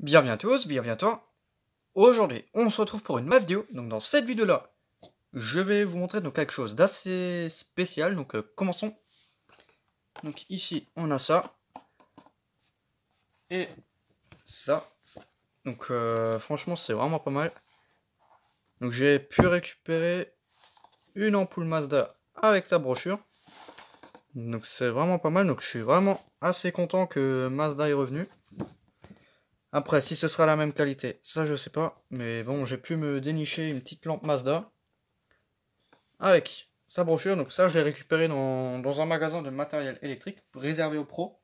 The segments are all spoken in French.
Bienvenue à tous, bienvenue à toi. Aujourd'hui, on se retrouve pour une nouvelle vidéo. Donc dans cette vidéo-là, je vais vous montrer donc quelque chose d'assez spécial. Donc commençons. Donc ici, on a ça. Et ça. Donc franchement, c'est vraiment pas mal. Donc j'ai pu récupérer une ampoule Mazda avec sa brochure. Donc c'est vraiment pas mal. Donc je suis vraiment assez content que Mazda est revenu. Après, si ce sera la même qualité, ça je sais pas. Mais bon, j'ai pu me dénicher une petite lampe Mazda avec sa brochure. Donc ça, je l'ai récupéré dans un magasin de matériel électrique réservé aux pros.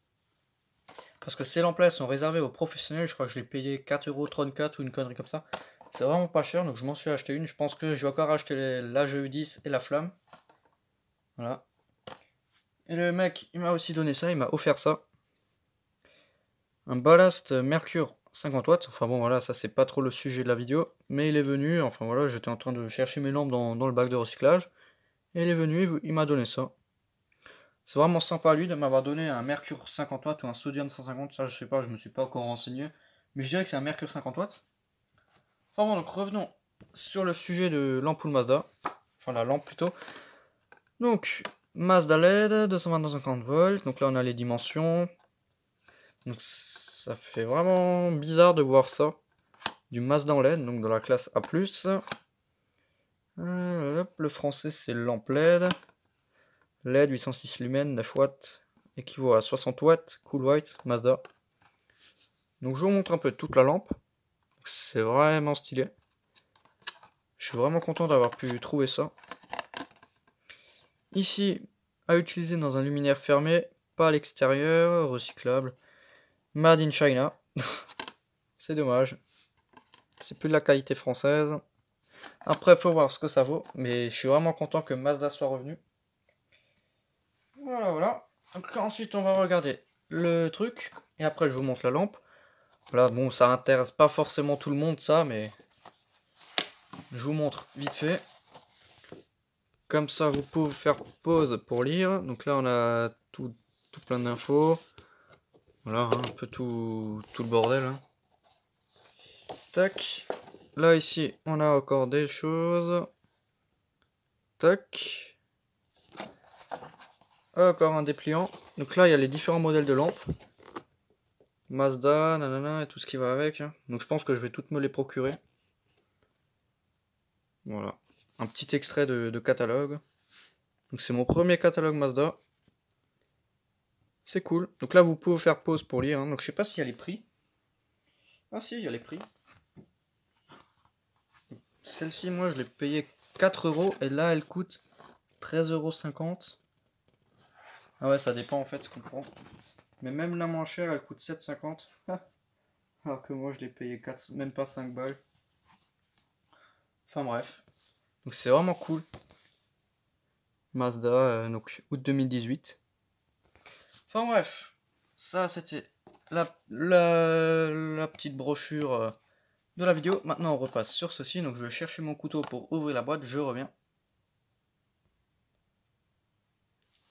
Parce que ces lampes-là sont réservées aux professionnels. Je crois que je l'ai payé 4,34€ ou une connerie comme ça. C'est vraiment pas cher, donc je m'en suis acheté une. Je pense que je vais encore acheter l'AGE10 et la flamme. Voilà. Et le mec, il m'a aussi donné ça, il m'a offert ça. Un ballast Mercure 50 watts. Enfin bon, voilà, ça c'est pas trop le sujet de la vidéo. Mais il est venu, enfin voilà, j'étais en train de chercher mes lampes dans le bac de recyclage. Et il est venu, il m'a donné ça. C'est vraiment sympa à lui de m'avoir donné un Mercure 50 watts ou un Sodium 150. Ça, je sais pas, je me suis pas encore renseigné. Mais je dirais que c'est un Mercure 50 watts. Enfin bon, donc revenons sur le sujet de l'ampoule Mazda. Enfin, la lampe plutôt. Donc, Mazda LED, 220-250 volts. Donc là, on a les dimensions. Donc, ça fait vraiment bizarre de voir ça. Du Mazda en LED, donc de la classe A+. Le français, c'est lampe LED. LED 806 lumens, 9 watts. Équivaut à 60 watts. Cool white, Mazda. Donc, je vous montre un peu toute la lampe. C'est vraiment stylé. Je suis vraiment content d'avoir pu trouver ça. Ici, à utiliser dans un luminaire fermé, pas à l'extérieur, recyclable. Made in China. C'est dommage. C'est plus de la qualité française. Après, faut voir ce que ça vaut. Mais je suis vraiment content que Mazda soit revenu. Voilà, voilà. Donc là, ensuite, on va regarder le truc. Et après, je vous montre la lampe. Voilà, bon, ça intéresse pas forcément tout le monde, ça, mais je vous montre vite fait. Comme ça, vous pouvez faire pause pour lire. Donc là, on a tout plein d'infos. Voilà, hein, un peu tout le bordel. Hein. Tac. Là, ici, on a encore des choses. Tac. Encore un dépliant. Donc là, il y a les différents modèles de lampes. Mazda, nanana, et tout ce qui va avec. Hein. Donc je pense que je vais toutes me les procurer. Voilà. Un petit extrait de catalogue. Donc c'est mon premier catalogue Mazda. C'est cool. Donc là, vous pouvez faire pause pour lire. Hein. Donc je sais pas s'il y a les prix. Ah si, il y a les prix. Celle-ci, moi, je l'ai payée 4€. Et là, elle coûte 13,50€. Ah ouais, ça dépend en fait ce qu'on prend. Mais même la moins chère, elle coûte 7,50. Alors que moi, je l'ai payé 4, même pas 5 balles. Enfin bref. Donc c'est vraiment cool. Mazda, donc août 2018. Enfin bref. Ça, c'était la petite brochure de la vidéo. Maintenant, on repasse sur ceci. Donc je vais chercher mon couteau pour ouvrir la boîte. Je reviens.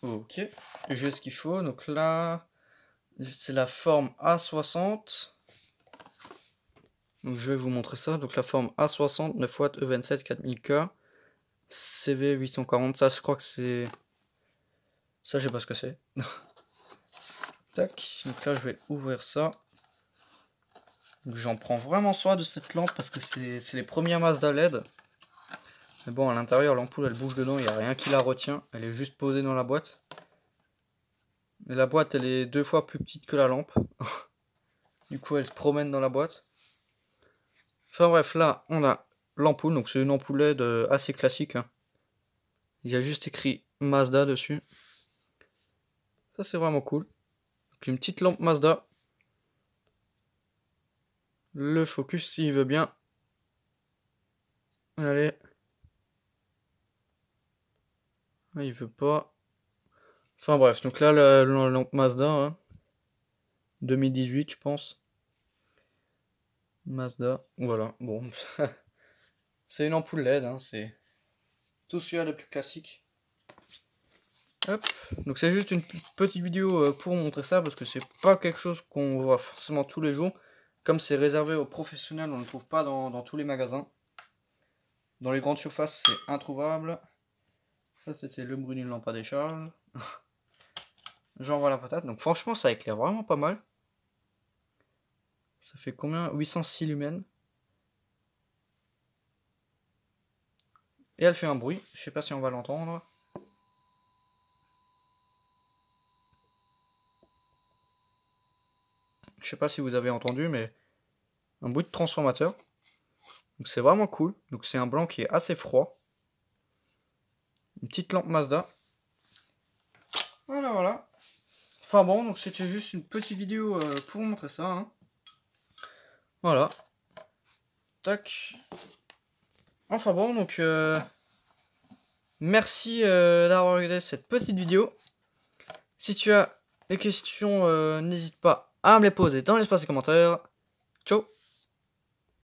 Ok. J'ai ce qu'il faut. Donc là, c'est la forme A60. Donc je vais vous montrer ça. Donc la forme A60, 9 watts, E27, 4000K. CV840. Ça, je crois que c'est... Ça, je sais pas ce que c'est. Tac. Donc là, je vais ouvrir ça. J'en prends vraiment soin de cette lampe parce que c'est les premières Mazda LED. Mais bon, à l'intérieur, l'ampoule, elle bouge dedans. Il n'y a rien qui la retient. Elle est juste posée dans la boîte. Mais la boîte, elle est 2 fois plus petite que la lampe. Du coup, elle se promène dans la boîte. Enfin bref, là, on a l'ampoule. Donc c'est une ampoule LED assez classique. Hein. Il y a juste écrit Mazda dessus. Ça, c'est vraiment cool. Donc, une petite lampe Mazda. Le focus, s'il veut bien. Allez. Ah, il veut pas. Enfin bref, donc là, la lampe Mazda. Hein. 2018, je pense. Mazda. Voilà, bon. C'est une ampoule LED. Hein, c'est tout ce qu'il y a de plus classique. Hop. Donc c'est juste une petite vidéo pour montrer ça parce que c'est pas quelque chose qu'on voit forcément tous les jours. comme c'est réservé aux professionnels, on ne le trouve pas dans tous les magasins. Dans les grandes surfaces, c'est introuvable. Ça, c'était le brûle lampe à décharge. J'envoie la patate. Donc franchement, ça éclaire vraiment pas mal. Ça fait combien? 806 lumens. Et elle fait un bruit. Je sais pas si on va l'entendre. Je sais pas si vous avez entendu, mais un bruit de transformateur. Donc c'est vraiment cool. Donc c'est un blanc qui est assez froid. Une petite lampe Mazda. Voilà, voilà. Enfin bon, donc c'était juste une petite vidéo pour vous montrer ça. Hein. Voilà. Tac. Enfin bon, donc merci d'avoir regardé cette petite vidéo. Si tu as des questions, n'hésite pas à me les poser dans l'espace des commentaires. Ciao.